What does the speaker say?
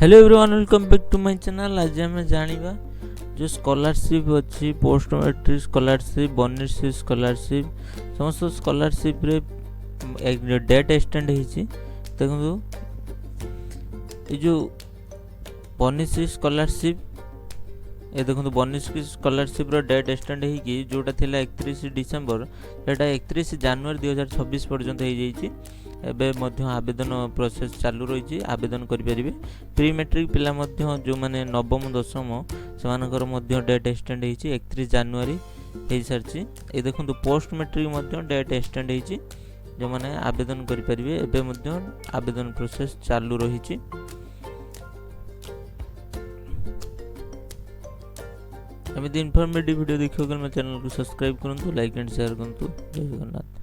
Hello everyone, welcome back to my channel. आज आम जाना जो स्कॉलरशिप अच्छी post matric scholarship, bonus scholarship, समस्त स्कॉलरशिप रे एक डेट एक्सटेंड होती। देखो ये जो बोनस स्कॉलरशिप ये देखो बोनस स्कॉलरशिप रो डेट एक्सटेंड होगी जोटा थिला 31 डिसेंबर एटा 31 जनवरी 2026 पर्यंत हो जाइए। एबे मध्य आवेदन प्रोसेस चालू रही, आवेदन करें। प्री मैट्रिक पिला जो माने नवम दशम से डेट एक्सटेंड होती 31 जनवरी हो सारी। ये देखो पोस्ट मैट्रिक डेट एक्सटेंड होती जो माने आवेदन करें। एबे आवेदन प्रोसेस चालू रही। एमती इनफॉर्मेटिव वीडियो देखिए मेरे चैनल को सब्सक्राइब करूँ, लाइक एंड शेयर करूँ। जय जगन्नाथ।